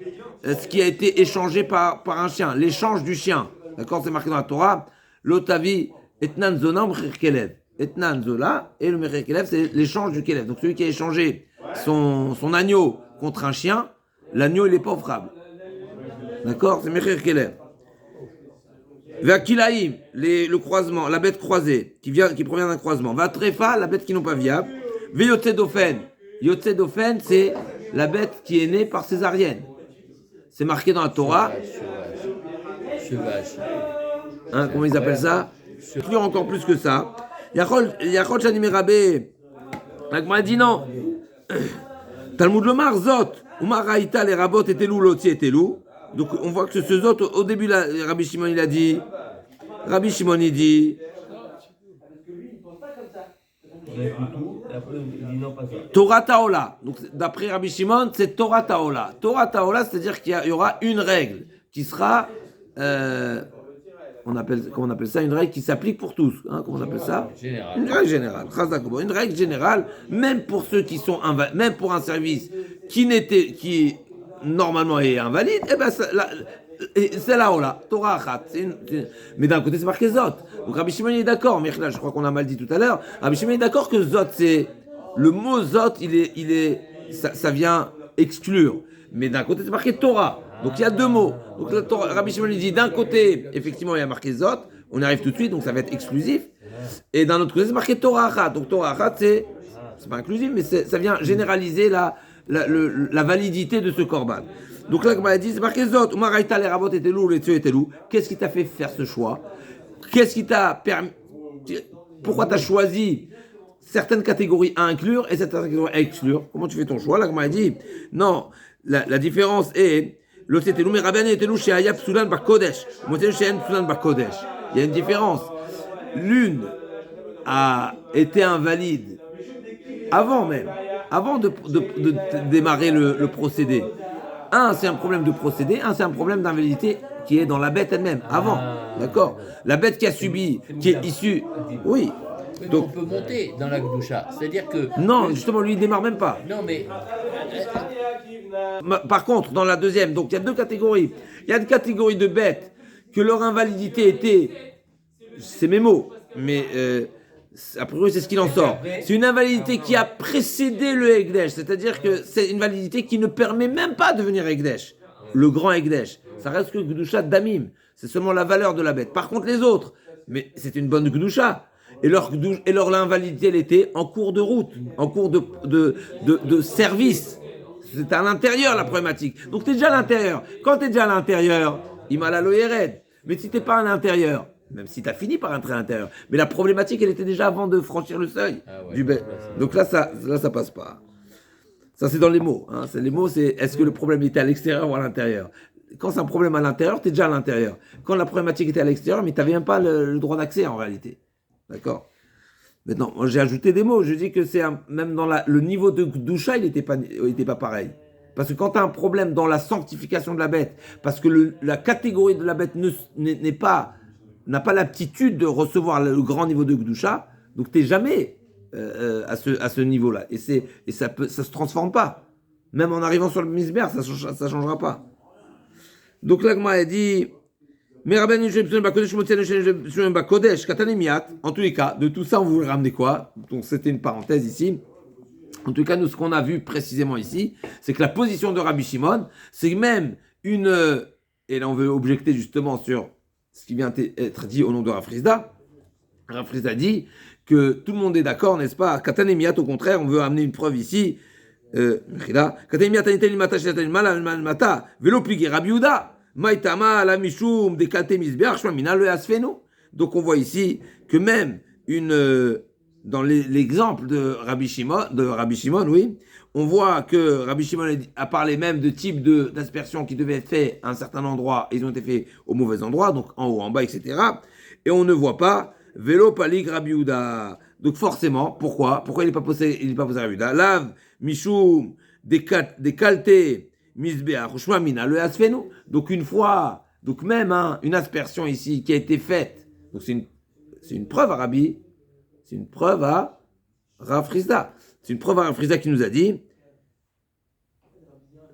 ce qui a été échangé par un chien, l'échange du chien. D'accord, c'est marqué dans la Torah. L'Otavi, Etnan Zona, Mechir Kelev. Etnan Zola, et le Mechir Kelev, c'est l'échange du Kelev. Donc celui qui a échangé son agneau contre un chien, l'agneau il est pas offrable. D'accord, c'est Mechir Kelev. Vakilaïm, le croisement, la bête croisée, qui provient d'un croisement. Vatrefa, la bête qui n'est pas viable. Yotzedofen. Yotzedofen, c'est la bête qui est née par césarienne. C'est marqué dans la Torah. Chevage. Hein, comment ils appellent ça? Plus encore plus que ça. Yachol Shani Merabé. L'Agma dit non. Talmud Lomar Zot. Umaraïta, les rabot étaient loup, l'oti était loup. Donc on voit que ce zot, au début, là, Rabbi Shimon il dit, il dit, Et après, il dit non, pas ça. Torah Taola. Donc d'après Rabbi Shimon, c'est Torah Taola. Torah Taola, c'est-à-dire qu'il y aura une règle qui sera, comment on appelle ça, une règle qui s'applique pour tous. Hein, comment on appelle ça? Général. Une règle générale. Une règle générale, même pour ceux qui sont même pour un service qui normalement est invalide, eh ben c'est la Ola, Torah Achat. Mais d'un côté, c'est marqué Zot. Donc Rabbi Shimon est d'accord, mais là, je crois qu'on a mal dit tout à l'heure. Rabbi Shimon est d'accord que Zot, c'est. Le mot Zot, ça vient exclure. Mais d'un côté, c'est marqué Torah. Donc il y a deux mots. Donc la Torah, Rabbi Shimon dit d'un côté, effectivement, il y a marqué Zot. On y arrive tout de suite, donc ça va être exclusif. Et d'un autre côté, c'est marqué Torah Achat. Donc Torah Achat, c'est pas inclusif, mais ça vient généraliser la validité de ce korban. Donc là, comme elle a dit, c'est marqué Zot. Umaraïta, les rabot étaient loups, les tzieux étaient loups. Qu'est-ce qui t'a fait faire ce choix? Qu'est-ce qui t'a permis? Pourquoi tu as choisi certaines catégories à inclure et certaines catégories à exclure? Comment tu fais ton choix? Là, comme elle a dit, non, la différence est l'autre c'était loup, mais Rabban était loup chez Hayab Soulan Bakodesh. Moi, c'est chez Soulan Bakodesh. Il y a une différence. L'une a été invalide avant de démarrer le procédé. Un, c'est un problème de procédé, un, c'est un problème d'invalidité qui est dans la bête elle-même, avant. D'accord? La bête qui a subi, qui est issue. Oui. Donc on peut monter dans la Gdoucha. C'est-à-dire que. Non, justement, lui, il démarre même pas. Non, mais. Par contre, dans la deuxième, donc il y a deux catégories. Il y a une catégorie de bêtes que leur invalidité était. C'est mes mots, mais. A priori, c'est ce qu'il en sort. C'est une invalidité qui a précédé le Ekdesh, c'est-à-dire que c'est une validité qui ne permet même pas de devenir Ekdesh, le grand Ekdesh. Ça reste que Gdusha Damim, c'est seulement la valeur de la bête. Par contre, les autres, mais c'est une bonne Gdusha. Et leur invalidité, elle était en cours de route, en cours de service. C'est à l'intérieur la problématique. Donc tu es déjà à l'intérieur. Quand tu es déjà à l'intérieur, Imala lo Yered. Mais si tu n'es pas à l'intérieur, même si tu as fini par entrer à l'intérieur. Mais la problématique, elle était déjà avant de franchir le seuil du bête. Donc là, ça passe pas. Ça, c'est dans les mots. Hein. Les mots, c'est est-ce que le problème était à l'extérieur ou à l'intérieur? Quand c'est un problème à l'intérieur, tu es déjà à l'intérieur. Quand la problématique était à l'extérieur, mais tu n'avais même pas le droit d'accès en réalité. D'accord? Maintenant, moi, j'ai ajouté des mots. Je dis que c'est même dans le niveau de Gdusha, il n'était pas pareil. Parce que quand tu as un problème dans la sanctification de la bête, parce que la catégorie de la bête n'a pas l'aptitude de recevoir le grand niveau de Gdusha, donc tu n'es jamais à ce niveau-là. Et ça se transforme pas. Même en arrivant sur le misber, ça ne changera pas. Donc là, comme elle a dit, en tous les cas, de tout ça, on voulait ramener quoi? Donc c'était une parenthèse ici. En tout cas, nous, ce qu'on a vu précisément ici, c'est que la position de Rabbi Shimon, c'est même une... Et là, on veut objecter justement sur ce qui vient être dit au nom de Rafrizda. Rafrizda dit que tout le monde est d'accord, n'est-ce pas? Katanemiat, au contraire, on veut amener une preuve ici. Katanemiat, velo pligé Rabbi Yehuda. Maïtama, la Mishum, des Katé Misbeach, Shmamina, le Asfenu. Donc on voit ici que même dans l'exemple de Rabbi Shimon, oui, on voit que Rabbi Shimon a parlé même de type d'aspersion qui devait être fait à un certain endroit, et ils ont été faits au mauvais endroit, donc en haut, en bas, etc. Et on ne voit pas Vélo Palik Rabbi Yehuda. Donc forcément, pourquoi il n'est pas posé Rabbi Yehuda? Lav, Mishum, des Kalté, Misbeach, Shmamina, le Asfenu. Donc une fois, donc même une aspersion ici qui a été faite, donc c'est une preuve à Rabbi. C'est une preuve à Rav Frizda. C'est une preuve à Rav Frizda qui nous a dit,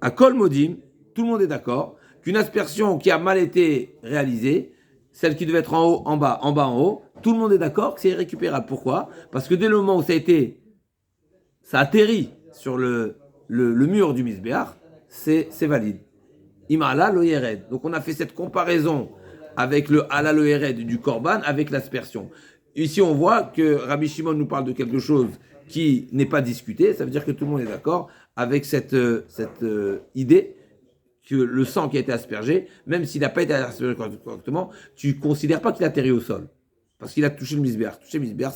à Kol Modim, tout le monde est d'accord, qu'une aspersion qui a mal été réalisée, celle qui devait être en haut, en bas, en haut, tout le monde est d'accord que c'est irrécupérable. Pourquoi? Parce que dès le moment où ça atterrit sur le mur du Misbéach, c'est valide. Imala lo Yered. Donc on a fait cette comparaison avec le Ala lo Yered du Korban avec l'aspersion. Ici, on voit que Rabbi Shimon nous parle de quelque chose qui n'est pas discuté. Ça veut dire que tout le monde est d'accord avec cette idée que le sang qui a été aspergé, même s'il n'a pas été aspergé correctement, tu ne considères pas qu'il a atterri au sol. Parce qu'il a touché le misbéach. Toucher le misbéach,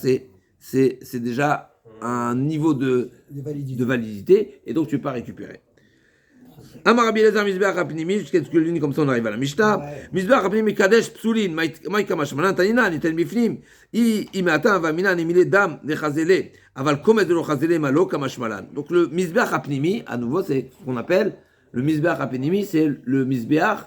c'est déjà un niveau de validité, et donc tu ne peux pas récupérer. Amar Rabbi Elazar Mizbeach HaPnimi, jusqu'à ce que l'une comme ça on arrive à la Mishnah. Mizbeach HaPnimi Kadesh Psulin, Maïka Mashmalan Tanina, Nitel Miflim, Imata Avamina Nimile Dam Nechazele, Aval Komet de Lochazele Malo Kamashmalan. Donc le Mizbeach HaPnimi, à nouveau, c'est ce qu'on appelle le Mizbeach HaPnimi, c'est le Mizbeach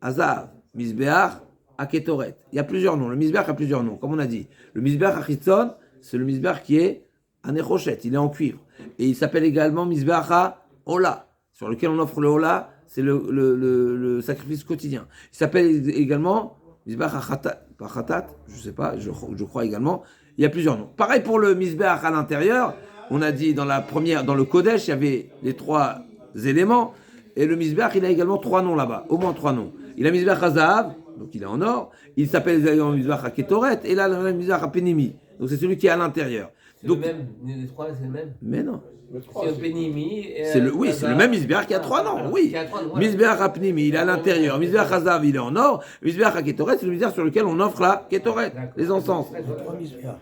Azav, Mizbeach HaKetoret. Il y a plusieurs noms, le Mizbeach a plusieurs noms, comme on a dit. Le Mizbeach HaChitzon, c'est le Mizbeach qui est en Nechoshet, il est en cuivre. Et il s'appelle également Mizbeach HaOla, sur lequel on offre le Ola, c'est le sacrifice quotidien. Il s'appelle également Mizbeach HaChatat, je sais pas, je crois également. Il y a plusieurs noms. Pareil pour le Mizbeach à l'intérieur, on a dit dans le Kodesh, il y avait les trois éléments, et le Mizbeach, il a également trois noms là-bas, au moins trois noms. Il a Mizbeach HaZahav, donc il est en or, il s'appelle également Mizbeach HaKetoret, et là, le Mizbeach HaPenimi, donc c'est celui qui est à l'intérieur. C'est Donc, le même, les trois, c'est le même. mais non. C'est le Penimi. C'est le même Mizbeach qui a trois noms, oui. Qui a trois noms, voilà. Mizbeach HaPnimi, il est à l'intérieur. Mizbeach HaZahav, il est en or. Mizbeach HaKetoret, c'est le Mizbeach sur lequel on offre la Ketoret, les encens. Trois misbéas.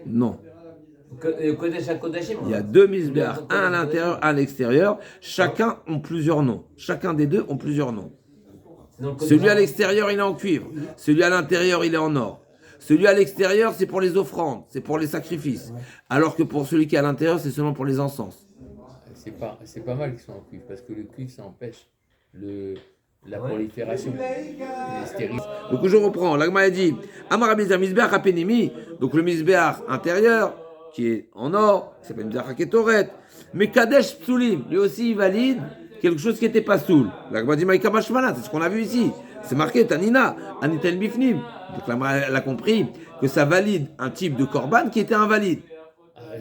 Non. Kodesh à Kodashim. Il y a deux Mizbeach, un à l'intérieur, un à l'extérieur. Chacun ont plusieurs noms. Chacun des deux ont plusieurs noms. Celui à l'extérieur, il est en cuivre. Celui à l'intérieur, il est en or. Celui à l'extérieur, c'est pour les offrandes, c'est pour les sacrifices. Alors que pour celui qui est à l'intérieur, c'est seulement pour les encens. C'est pas mal qu'ils soient en cuivre, parce que le cuivre, ça empêche la prolifération. Les stériles. Donc je reprends. L'Agma a dit Amar Rabbi Elazar Mizbeach HaPenimi, donc le Mizbeach intérieur, qui est en or, qui s'appelle Mizbeach HaKetoret. Mais Kadesh Psulim, lui aussi, il valide quelque chose qui n'était pas soul. L'Agma dit Maïka Mashmalan, c'est ce qu'on a vu ici. C'est marqué Tanina, Anitel Bifnim. Donc l'Agma elle a compris que ça valide un type de korban qui était invalide.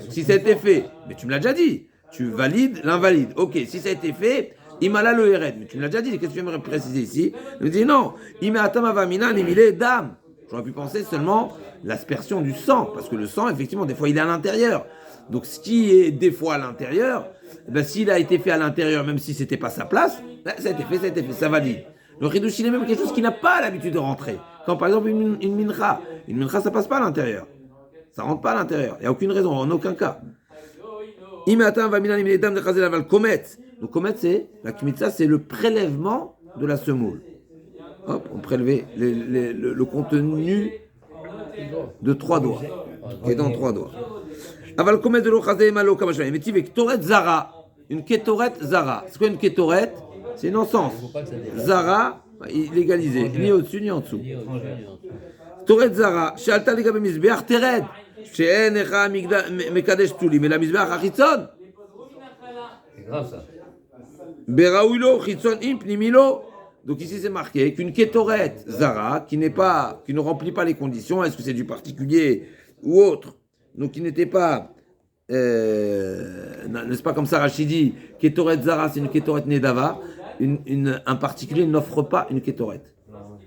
Donc, si ça a été fait, mais tu me l'as déjà dit, tu valides l'invalide. Ok, si ça a été fait, Imala le Ered. Mais tu me l'as déjà dit, qu'est-ce que tu aimerais préciser ici? Il me dit non, Imeatama Vamina Nimile Dam. J'aurais pu penser seulement l'aspersion du sang, parce que le sang, effectivement, des fois, il est à l'intérieur. Donc, ce qui est des fois à l'intérieur, ben, s'il a été fait à l'intérieur, même si c'était pas sa place, ben, ça a été fait, ça valide. Le Chidouch, il est même quelque chose qui n'a pas l'habitude de rentrer. Quand, par exemple, une mincha, ça passe pas à l'intérieur. Ça rentre pas à l'intérieur. Il n'y a aucune raison, en aucun cas. Imeatam Vamina Nimile Dam de Chazel Aval Komet. Donc, Komet, c'est, la Kmitza, c'est le prélèvement de la semoule. Hop, on prélevait le contenu de 3 doigts, qui est dans 3 doigts. Aval komet de l'ochazé malo kamashmalan. Mais tu veux ketoret zara, une ketoret zara. C'est quoi une ketoret? C'est une encens. Zara, légalisé, ni au-dessus ni en dessous. Ketoret zara, she'alta liga b'mizbeach tered, she'en echa mekadesh tuli, mais la mizbeach achitzon. C'est grave ça. Beraouilo chitzon im pnimilo. Donc ici c'est marqué qu'une kétoret zara qui ne remplit pas les conditions, est-ce que c'est du particulier ou autre, donc qui n'était pas, n'est-ce pas comme ça Rachid dit, kétoret zara c'est une kétoret nedava, un particulier n'offre pas une kétoret.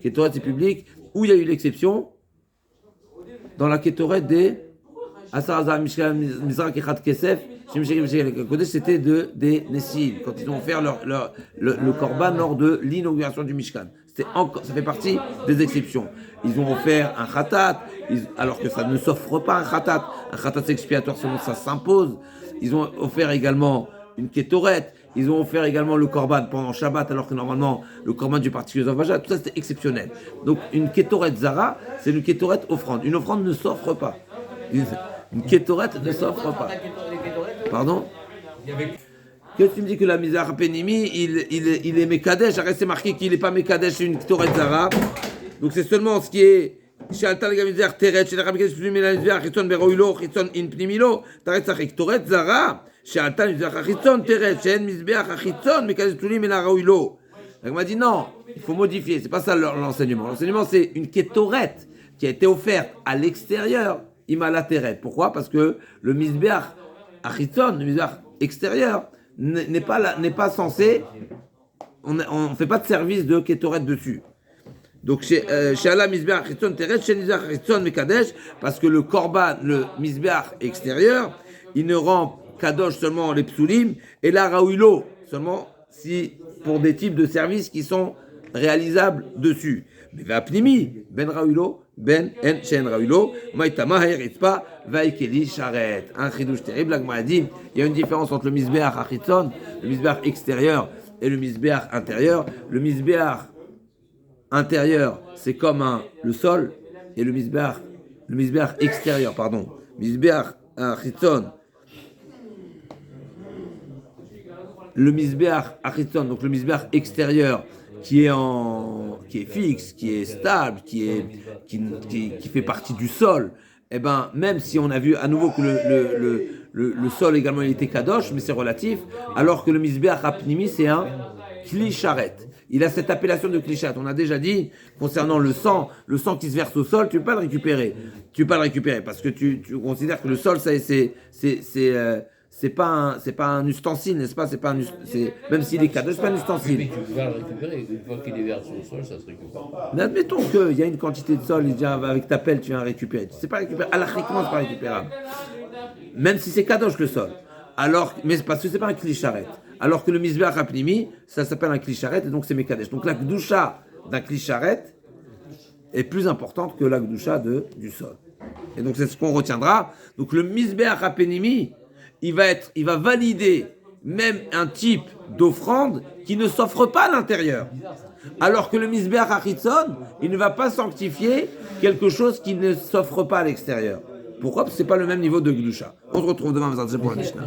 Kétoret c'est public, où il y a eu l'exception, dans la kétoret des Asaraza Mizra Kechat Kesef, c'était des Nessim, quand ils ont offert le korban lors de l'inauguration du Mishkan. Ça fait partie des exceptions. Ils ont offert un khatat, alors que ça ne s'offre pas un khatat. Un khatat c'est expiatoire, seulement ça s'impose. Ils ont offert également une kétoret. Ils ont offert également le korban pendant Shabbat, alors que normalement le korban du particulier Zavajat, tout ça c'était exceptionnel. Donc une kétoret zara, c'est une kétoret offrande. Une offrande ne s'offre pas. Une kétoret ne s'offre pas. Pardon? Qu'est-ce que tu me dis que la Mizbeach Penimi, il est Mekadesh? Arrête, c'est marqué qu'il n'est pas Mekadesh, une kétoret zara. Donc c'est seulement ce qui est. She'alta liga mizbeach teret, she'lecha mekadesh psulim min mizbeach chitzon beroilo, chitzon in pnimilo. Taret sachik kétoret zara. She'alta mizbeach chitzon teret, she'en mizbeach chitzon mekadesh psulim min roilo. Donc on m'a dit non, il faut modifier. C'est pas ça l'enseignement. L'enseignement c'est une kétoret qui a été offerte à l'extérieur. Imala teret. Pourquoi? Parce que le mizbeach achitzon, le mizbeach extérieur, n'est pas censé. On ne fait pas de service de kétoret dessus. Donc chez Allah Mizbeach Chitzon Teret, chez Mizbeach Chitzon Mekadesh, parce que le korban, le Mizbeach extérieur, il ne rend kadosh seulement les psulim et la raouilo seulement si pour des types de services qui sont réalisables dessus. Mais va pnimi ben raouilo ben en shen raouilo maïtama haïritzpa vaikeli sharet. Un chidouche terrible. La Gemara dit il y a une différence entre le Mizbeach Chitzon, le Mizbeach extérieur et le misbéach intérieur. Le misbéach intérieur, c'est comme le sol, et le misbéach extérieur, pardon. Misbéach achitzon. Le misbéach achitzon, donc le misbéach extérieur, qui est fixe, qui est stable, qui fait partie du sol. Eh ben, même si on a vu à nouveau que le sol également il était kadosh, mais c'est relatif, alors que le misbéach apnimi c'est un kli sharet. Il a cette appellation de kli sharet. On a déjà dit concernant le sang qui se verse au sol, tu peux pas le récupérer. Tu peux pas le récupérer parce que tu considères que le sol c'est pas un ustensile, n'est-ce pas? Même s'il est kadosh, c'est pas un ustensile. Mais tu peux pas le récupérer. Une fois qu'il est versé au sol, ça se récupère pas. Mais admettons qu'il y a une quantité de sol, il dit avec ta pelle, tu viens récupérer. C'est pas récupérable. Alachiquement, c'est pas récupérable. Même si c'est kadosh le sol. Mais parce que c'est pas un kli sharet. Alors que le misbéach apnimi, ça s'appelle un kli sharet et donc c'est mekadesh. Donc la gdusha d'un kli sharet est plus importante que la gdusha du sol. Et donc c'est ce qu'on retiendra. Donc le misbéach apnimi, il va valider même un type d'offrande qui ne s'offre pas à l'intérieur. Alors que le misbéach achitzon, il ne va pas sanctifier quelque chose qui ne s'offre pas à l'extérieur. Pourquoi? Parce que ce n'est pas le même niveau de Gdusha. On se retrouve demain pour la Mishnah.